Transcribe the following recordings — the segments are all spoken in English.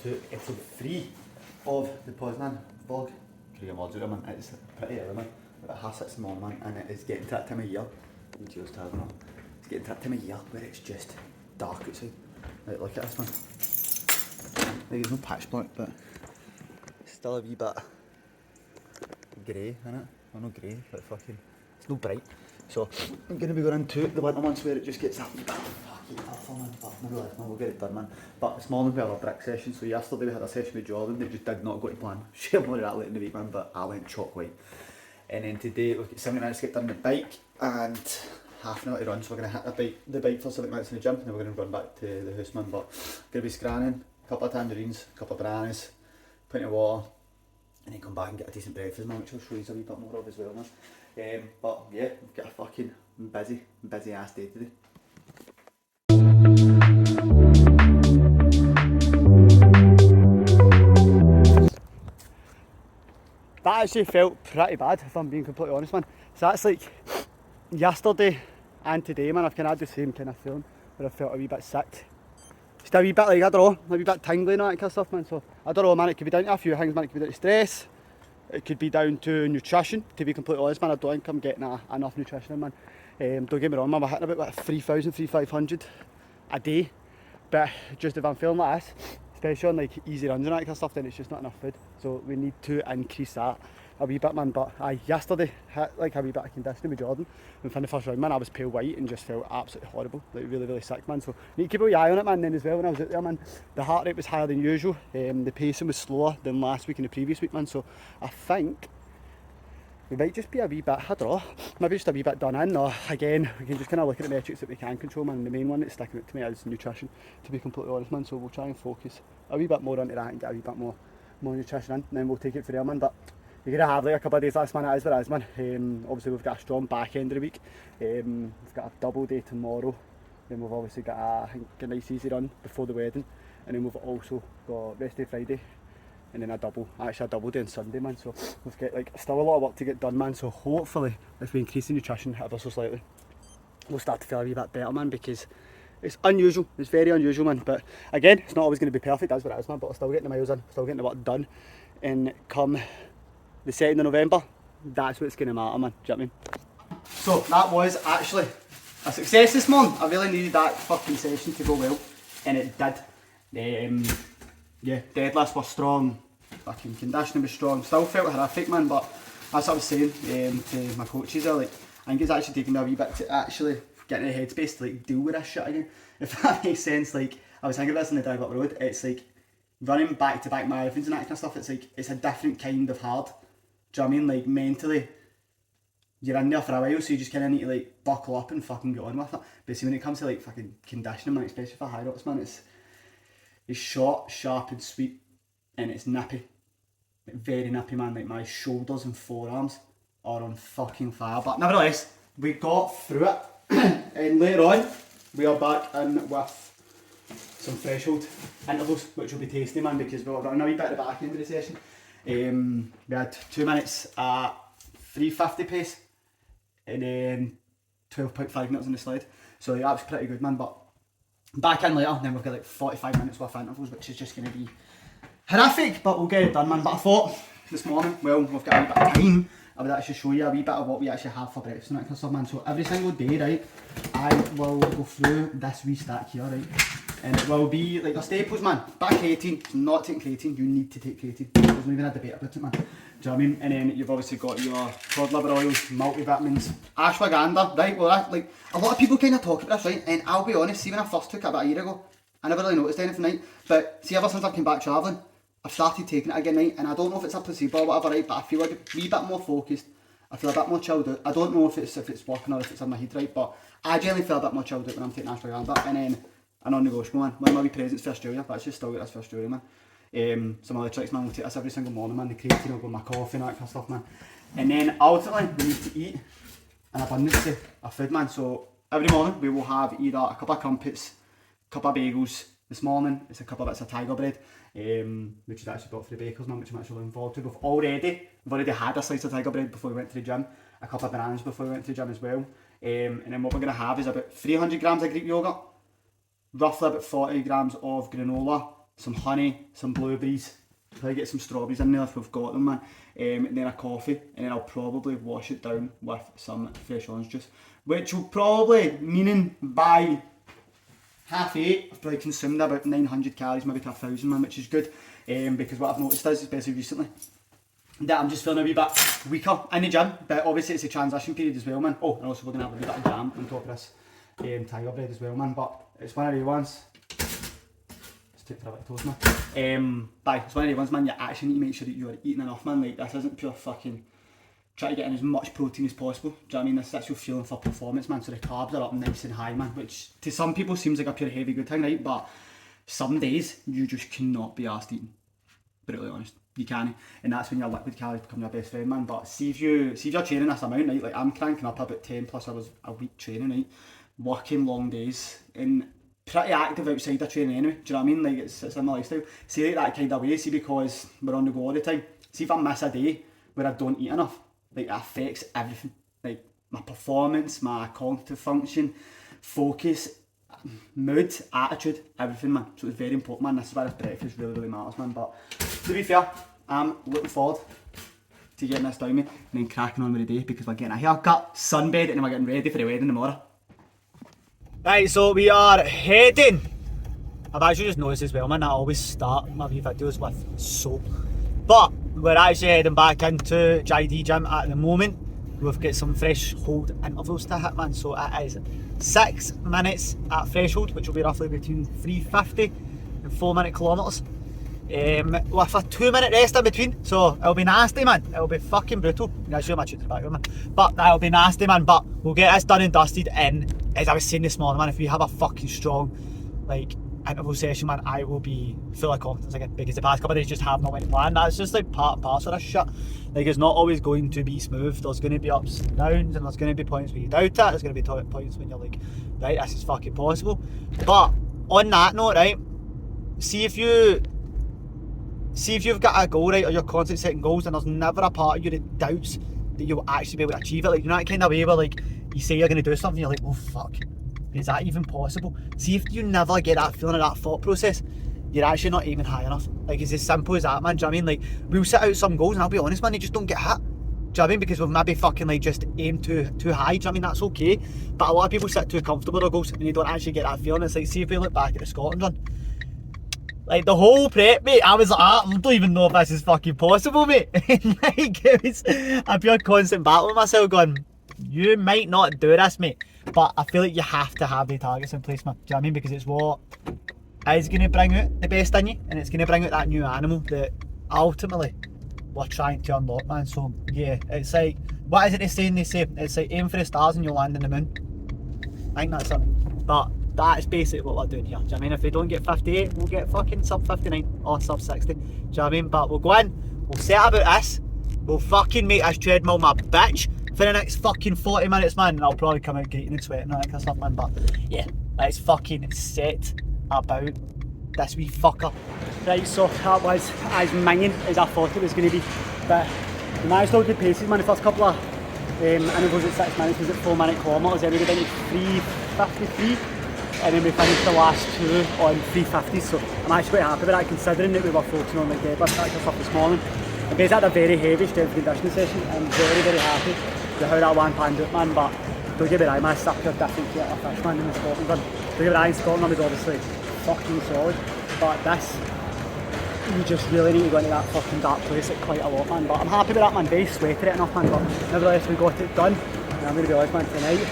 to episode 3 of the Poznan vlog. Graeme loves it, man. It's pretty early, man. About 6:30 in the morning, man, and it is getting to that time of year. Cheers to having it. It's getting to that time of year where it's just dark outside. Like, look at this, man. Like, there's no pitch black, but it's still a wee bit grey, innit? Well, not grey, but fucking, it's no bright. So I'm going to be going into the winter months where it just gets that wee bit fucking awful, man. But no realised, man, we'll get it done, man. But this morning we had a brick session, so yesterday we had a session with Jordan that just did not go to plan. She had more of that late in the week, man, but I went chalk white. And then today we've got 70 minutes to get done on the bike and half an hour to run, so we're going to hit the bike for 70 minutes in the gym, and then we're going to run back to the house, man. But going to be scranning, a couple of tangerines, a couple of bananas, plenty of water, and then come back and get a decent breakfast, man, which I'll show you a wee bit more of as well, man. But yeah, we've got a fucking busy ass day today. That actually felt pretty bad, if I'm being completely honest, man. So that's like yesterday and today, man. I've kind of had the same kind of feeling where I felt a wee bit sick. Just a wee bit like, I don't know, a wee bit tingly and all that kind of stuff, man. So I don't know, man, it could be down to a few things, man. It could be down to stress. It could be down to nutrition, to be completely honest, man. I don't think I'm getting enough nutrition in, man. Don't get me wrong, man, we're hitting about 3,000, 3,500 a day. But just if I'm feeling like this, especially on like easy runs and that kind of stuff, then it's just not enough food. So we need to increase that a wee bit, man. But I yesterday hit like a wee bit of conditioning with Jordan, and from the first round, man, I was pale white and just felt absolutely horrible, like really sick, man. So you need to keep a wee eye on it, man. And then as well, when I was out there, man, the heart rate was higher than usual, the pacing was slower than last week and the previous week, man. So I think we might just be a wee bit, I don't know, maybe just a wee bit done in, or again, we can just kind of look at the metrics that we can control, man. And the main one that's sticking out to me is nutrition, to be completely honest, man. So we'll try and focus a wee bit more onto that and get a wee bit more nutrition in, and then we'll take it from there, man. But you're going to have like a couple of days last, man. It is what it is, man. Obviously we've got a strong back end of the week. We've got a double day tomorrow, then we've obviously got I think a nice easy run before the wedding, and then we've also got rest day Friday, and then a double day on Sunday, man. So we've got like still a lot of work to get done, man. So hopefully if we increase the nutrition ever so slightly, we'll start to feel a wee bit better, man, because it's unusual, it's very unusual, man. But again, it's not always going to be perfect, that's what it is, man. But we're still getting the miles in, still getting the work done, and come the 2nd of November, that's what's going to matter, man. Do you know what I mean? So that was actually a success this morning. I really needed that fucking session to go well, and it did. Yeah, deadlifts were strong, fucking conditioning was strong. Still felt horrific, man, but that's what I was saying to my coaches there. Like, I think it's actually taken me a wee bit to actually get in the headspace to like deal with this shit again, if that makes sense. Like, I was thinking of this on the drive up the road. It's like running back to back marathons and that kind of stuff. It's like, it's a different kind of hard. Do you know what I mean? Like, mentally, you're in there for a while, so you just kind of need to like buckle up and fucking get on with it. But see, when it comes to like fucking conditioning, man, especially for high rocks, man, it's short, sharp and sweet, and it's nippy. Like, very nippy, man. Like, my shoulders and forearms are on fucking fire. But nevertheless, we got through it. And later on, we are back in with some threshold intervals, which will be tasty, man, because we're running a wee bit at the back end of the session. We had 2 minutes at 350 pace, and then 12.5 minutes on the sled. So yeah, that was pretty good, man. But back in later, and then we've got like 45 minutes worth of intervals, which is just going to be horrific, but we'll get it done, man. But I thought this morning, well, we've got a wee bit of time, I would actually show you a wee bit of what we actually have for breakfast and that kind of stuff, man. So every single day, right, I will go through this wee stack here, right, and it will be like the staples, man. Back creatine, not taking creatine, you need to take creatine. There's not even a debate about it, man. Do you know what I mean? And then you've obviously got your cod liver oils, multivitamins, ashwagandha, right? Well, that, like, a lot of people kind of talk about this, right? And I'll be honest, see, when I first took it about a year ago, I never really noticed anything, right? But see, ever since I've come back travelling, I've started taking it again, right? And I don't know if it's a placebo or whatever, right? But I feel like a wee bit more focused. I feel a bit more chilled out. I don't know if it's working or if it's in my head, right? But I generally feel a bit more chilled out when I'm taking ashwagandha. And then a non-negotiable, man. One of my wee presents for Australia, but it's just still got this for Australia, man. Some other tricks, man. We'll take this every single morning, man. The creatine will go in my coffee and that kind of stuff, man. And then ultimately, we need to eat an abundance of food, man. So every morning we will have either a couple of crumpets, a couple of bagels. This morning it's a couple of bits of tiger bread, which is actually bought for the bakers, man, which I'm actually looking forward to. We've already had a slice of tiger bread before we went to the gym, a couple of bananas before we went to the gym as well. And then what we're going to have is about 300 grams of Greek yogurt, roughly about 40 grams of granola, some honey, some blueberries, probably get some strawberries in there if we've got them, man, and then a coffee, and then I'll probably wash it down with some fresh orange juice, which will probably, meaning by 8:30, I've probably consumed about 900 calories, maybe to 1,000, man, which is good, because what I've noticed is, especially recently, that I'm just feeling a wee bit weaker in the gym, but obviously it's a transition period as well, man. Oh, and also we're going to have a wee bit of jam on top of this tiger bread as well, man, but it's one of the ones, let's take for a bit of toast, man. But it's one of the ones, man, you actually need to make sure that you're eating enough, man. Like, this isn't pure fucking, try to get in as much protein as possible, do you know what I mean? This is actual feeling for performance, man, so the carbs are up nice and high, man, which to some people seems like a pure heavy good thing, right? But some days, you just cannot be arsed eating, brutally honest. You can, and that's when your liquid calories become your best friend, man. But see if you're training this amount, right? Like I'm cranking up about 10 plus hours a week training, right? Working long days and pretty active outside of training anyway. Do you know what I mean? Like it's in my lifestyle. See, like that kind of way. See, because we're on the go all the time. See if I miss a day where I don't eat enough, like it affects everything. Like my performance, my cognitive function, focus, mood, attitude, everything, man. So it's very important, man. This is why this breakfast really matters, man. But to be fair, I'm looking forward to getting this down me and then cracking on with the day, because we're getting a haircut, sunbed, and then we're getting ready for the wedding tomorrow. Right, so we are heading. I've actually just noticed as well, man, I always start my wee videos with soap. But we're actually heading back into JD gym at the moment. We've got some threshold intervals to hit, man. So it is 6 minutes at threshold, which will be roughly between 350 and 4-minute kilometres. With a 2-minute rest in between, so it'll be nasty, man. It'll be fucking brutal. I'll show you my back, man. But that'll be nasty, man. But we'll get this done and dusted. And as I was saying this morning, man, if we have a fucking strong, like, interval session, man, I will be full of confidence again, because the past couple of days just have not went planned. That's just like part and parcel of this shit. Like, it's not always going to be smooth. There's going to be ups and downs, and there's going to be points where you doubt it. There's going to be points when you're like, right, this is fucking possible. But on that note, right, see if you've got a goal, right, or you're constantly setting goals, and there's never a part of you that doubts that you'll actually be able to achieve it. Like, you know that kind of way where, like, you say you're going to do something, you're like, oh fuck, is that even possible? See if you never get that feeling of that thought process, you're actually not aiming high enough. Like, it's as simple as that, man. Do you know what I mean? Like, we'll set out some goals, and I'll be honest, man, they just don't get hit. Do you know what I mean? Because we've maybe fucking like just aimed too high. Do you know what I mean? That's okay. But a lot of people sit too comfortable with their goals, and they don't actually get that feeling. It's like, see if we look back at the Scotland run. Like, the whole prep, mate, I was like, I don't even know if this is fucking possible, mate. Like, it was a pure constant battle with myself going, you might not do this, mate. But I feel like you have to have the targets in place, man. Do you know what I mean? Because it's what is going to bring out the best in you, and it's going to bring out that new animal that ultimately we're trying to unlock, man. So, yeah, it's like, what is it they say? It's like, aim for the stars and you'll land in the moon. I think that's it. But that's basically what we're doing here. Do you know what I mean? If we don't get 58, we'll get fucking sub 59 or sub 60. Do you know what I mean? But we'll go in, we'll set about this, we'll fucking make this treadmill my bitch for the next fucking 40 minutes, man. And I'll probably come out greeting and sweating and all that kind of stuff, man. But yeah, let's fucking set about this wee fucker. Right, so that was as minging as I thought it was going to be. But we managed to hold good paces, man. The first couple of intervals at 6 minutes was at 4-minute kilometres. Then we got into 3:53. And then we finished the last two on 350s, so I'm actually quite happy with that, considering that we were focusing on like deadlift stuff this morning. And basically had a very heavy strength conditioning session. I'm very happy with how that one panned out, man. But don't get me wrong, man, it's a pure different kettle of fish, man, in the Scotland run. Don't get me wrong, Scotland was obviously fucking solid, but this, you just really need to go into that fucking dark place at quite a lot, man. But I'm happy with that, man. Very sweaty it enough, man, but nevertheless we got it done. And I'm going to be honest, man, tonight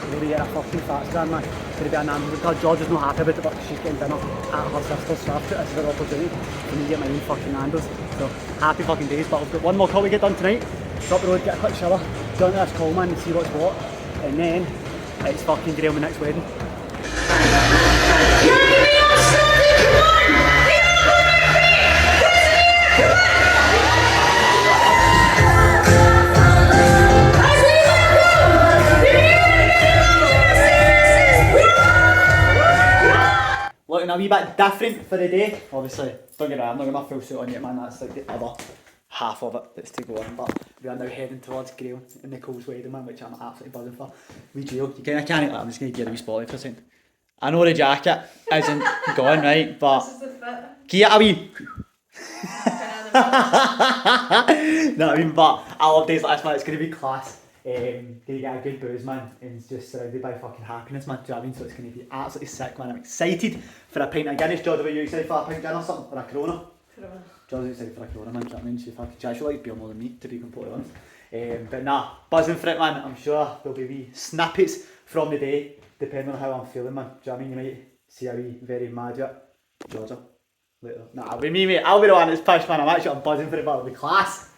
we're going to get a fucking fat strand, man. It's going to be an ambulance because George is not happy about it, but she's getting dinner at her sister's, so I've got this as an opportunity for me to get my own fucking handles. So happy fucking days, but I've got one more call we get done tonight. Go up the road, get a quick shower, go into this call, man, and see what's what, and then it's fucking Graeme the next wedding. Looking a wee bit different for the day. Obviously, don't get me wrong, I'm not got my full suit on yet, man. That's like the other half of it that's to go on. But we are now heading towards Graeme and Nicole's wedding, man, which I'm absolutely buzzing for. We Gio, you kind of can't. I'm just going to get a wee spotlight for a second. I know the jacket isn't gone, right, but This is the fit. get a wee. No, I mean, but I love days like this, man. It's going to be class. Gonna get a good booze, man, and it's just surrounded by fucking happiness, man. Do you know what I mean? So it's going to be absolutely sick, man. I'm excited for a pint of Guinness. George, are you excited for a pint of gin or something? Or a Corona? Corona. George's excited for a Corona, man. Do you know what I mean? She actually likes beer more than me, to be completely honest. But nah, buzzing for it, man. I'm sure there'll be wee snippets from the day, depending on how I'm feeling, man. Do you know what I mean? You might see a wee very mad yet. Georgia. Later. Nah, with me, mate. I'll be the one that's pushed, man. I'm buzzing for it, but it'll be class.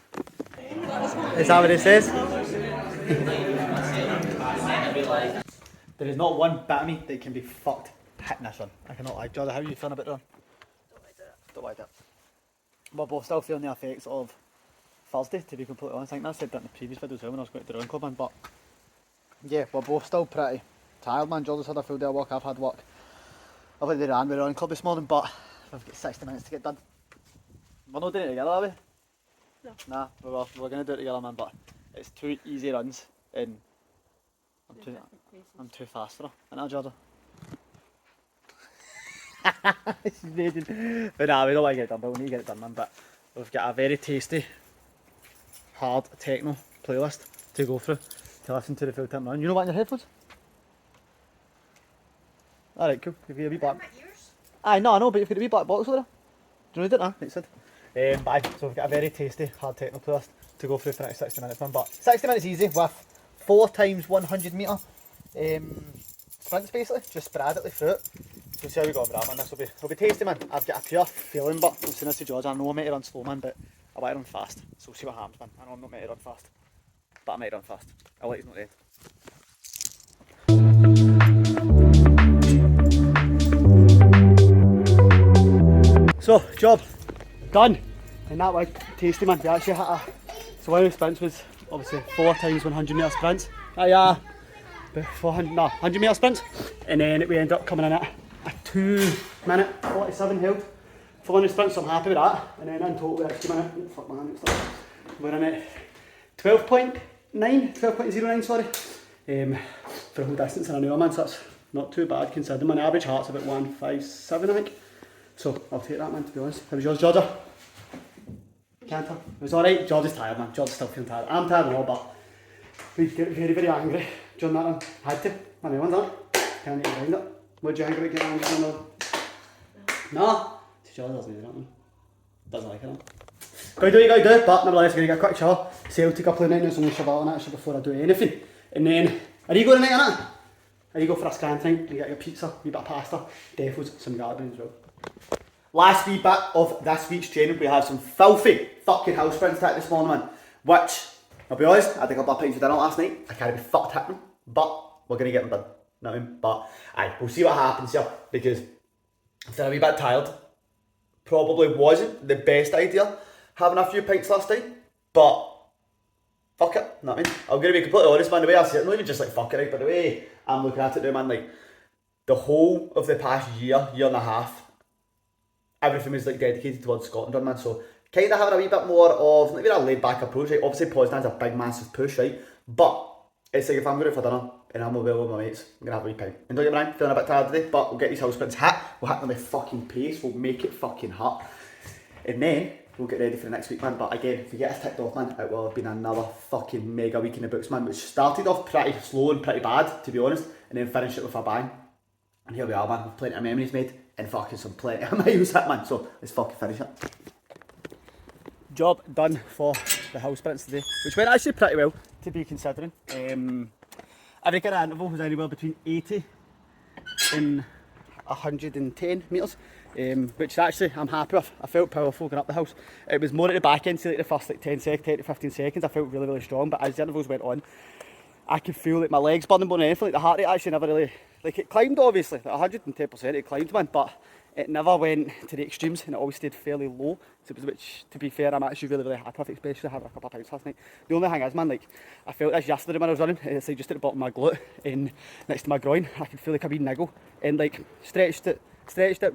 Is that what it says? There is not one bit of me that can be fucked hitting this one. I cannot lie. Jordan, how are you feeling about the run? Don't like it. We're both still feeling the effects of Thursday, to be completely honest. I think I said that in the previous video as well when I was going to the run club, man. But yeah, we're both still pretty tired, man. Jordan's had a full day of work. I've had work. I've already ran with the run club this morning, but I've got 60 minutes to get done. We're not doing it together, are we? No. Nah, we're going to do it together, man, but it's 2 easy runs and I'm too fast for her. Isn't that, Jordan? She's raging. But nah, we don't want to get it done, but we need to get it done, man. But we've got a very tasty, hard techno playlist to go through to listen to the full time run. You know what in your headphones? Alright, cool. You've got a wee black. Aye, no, I know, but you've got a wee black box over there. Do you need it now? Right, Sid. But aye, so we've got a very tasty, hard techno playlist to go through for the next 60 minutes, man. But 60 minutes easy with 4 times 100 metre sprints, basically, just sporadically through it. So we'll see how we go with that, man. This will be tasty, man. I've got a pure feeling, but I'm saying this to George, I know I'm meant to run slow, man, but I want to run fast. So we'll see what happens, man. I know I'm not meant to run fast, but I might run fast. I'll let you know at the end. So, job done. And that was tasty, man. We actually hit a... So one of the sprints was obviously 4 times 100 metre sprints. 100 metre sprints. And then we ended up coming in at a 2-minute 47 held for one of the sprints, so I'm happy with that. And then in total we're actually we're in at 12.9, 12.09, sorry. For a whole distance in an hour, man, so that's not too bad considering my average heart's about 157, I think. So I'll take that, man, to be honest. How was yours, Georgia? Canter. It was alright. George is tired, man. George is still feeling tired. I'm tired and all, but we get very, very angry during that one. Had to. I mean, one's that. Can't get around it. What do you think about getting angry during that one? No. George doesn't do that one. Doesn't like it, no. Gotta do what you gotta do, but nevertheless, I'm gonna get a quick shower. Celtic are playing right now, so I'm gonna shovel on actually before I do anything. And then, are you going tonight, innit? Are you go for a scan time and get your pizza, a wee bit of pasta, defos, some garlic as well. Last wee bit of this week's training, we have some filthy fucking house sprints to hit this morning, man. Which, I'll be honest, I had a couple of pints for dinner last night. I can't be fucked hitting them, but we're going to get them done. You know what I mean? But aye, we'll see what happens here, because I'm feeling a wee bit tired. Probably wasn't the best idea having a few pints last night, but fuck it, you know what I mean? I'm going to be completely honest, man, the way I see it, not even just like fuck it, right, but the way I'm looking at it now, man, like, the whole of the past year and a half, everything was like dedicated towards Scotland, man, so kind of having a wee bit more of, like, a laid back approach, right? Obviously Poznan's a big massive push, right, but it's like if I'm going out for dinner and I'm away with my mates, I'm going to have a wee pint. And don't get me wrong, feeling a bit tired today, but we'll get these house sprints hit, we'll hit them with fucking pace, we'll make it fucking hot, and then we'll get ready for the next week, man. But again, if we get us ticked off, man, it will have been another fucking mega week in the books, man, which started off pretty slow and pretty bad, to be honest, and then finished it with a bang. And here we are, man, with plenty of memories made and fucking some plenty of miles hit, man, so let's fucking finish it. Job done for the house sprints today, which went actually pretty well, to be considering. Every kind of interval was anywhere between 80 and 110 metres, which actually I'm happy with. I felt powerful going up the house. It was more at the back end, so like the first like 10 to 15 seconds, I felt really, really strong, but as the intervals went on, I could feel like my legs burning more than anything. Like the heart rate actually never really, like it climbed obviously, like 110% it climbed, man, but it never went to the extremes and it always stayed fairly low. So it was, which, to be fair, I'm actually really, really happy with, especially having a couple of pints last night. The only thing is, man, like, I felt this yesterday when I was running, it's like just at the bottom of my glute and next to my groin, I could feel like a wee niggle, and like stretched it,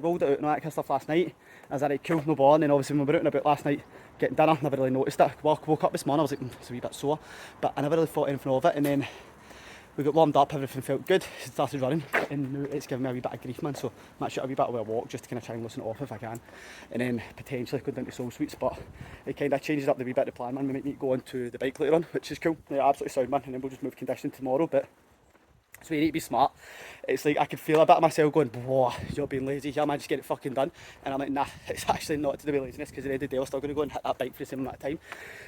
rolled it out and all that kind of stuff last night. I was like, cool, no bother. And then obviously when we were out and about last night getting dinner, never really noticed it. Woke up this morning, I was like, it's a wee bit sore, but I never really thought anything of it. And then we got warmed up, everything felt good, started running, and now it's giving me a wee bit of grief, man, so I'm actually a wee bit of a walk just to kind of try and loosen it off if I can, and then potentially go down to Soul Sweets, but it kind of changes up the wee bit of the plan, man. We might need to go on to the bike later on, which is cool, yeah, absolutely sound, man, and then we'll just move conditioning tomorrow, but so you need to be smart. It's like I can feel a bit of myself going, whoa, you're being lazy here, man, just get it fucking done. And I'm like, nah, it's actually not to do with laziness, because at the end of the day we're still going to go and hit that bike for the same amount of time.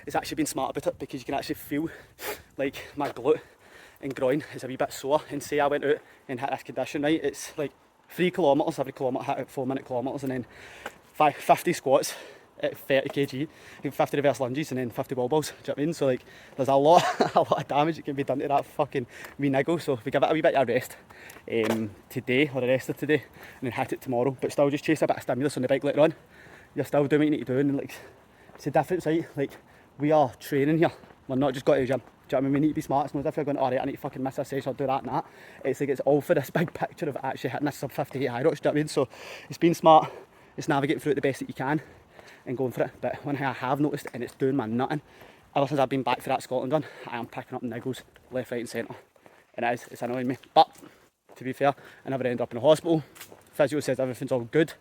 It's actually being smart about it, because you can actually feel like my glute and groin is a wee bit sore. And say I went out and hit this condition, right, it's like 3 kilometres, every kilometre hit out 4-minute kilometres, and then 50 squats at 30 kg, 50 reverse lunges, and then 50 wall balls. Do you know what I mean? So like, there's a lot of damage that can be done to that fucking wee niggle. So if we give it a wee bit of a rest today, or the rest of today, and then hit it tomorrow, but still just chase a bit of stimulus on the bike later on, you're still doing what you need to do. And like, it's a difference, right? Like, we are training here. We're not just going to the gym. Do you know what I mean? We need to be smart. It's not as if you're going, alright, I need to fucking miss a session or do that and that. It's like, it's all for this big picture of actually hitting this sub 58 high rocks. Do you know what I mean? So it's being smart. It's navigating through it the best that you can and going for it. But one thing I have noticed, and it's doing my nutting, ever since I've been back for that Scotland run, I am picking up niggles left, right and centre. And it's annoying me. But to be fair, I never end up in a hospital. Physio says everything's all good.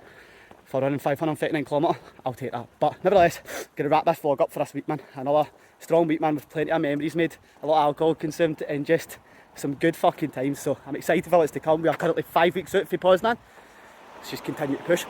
For running 539 km, I'll take that. But nevertheless, gonna wrap this vlog up for this week, man. Another strong week, man, with plenty of memories made, a lot of alcohol consumed, and just some good fucking times. So I'm excited for what's to come. We are currently 5 weeks out for Poznan. Let's just continue to push.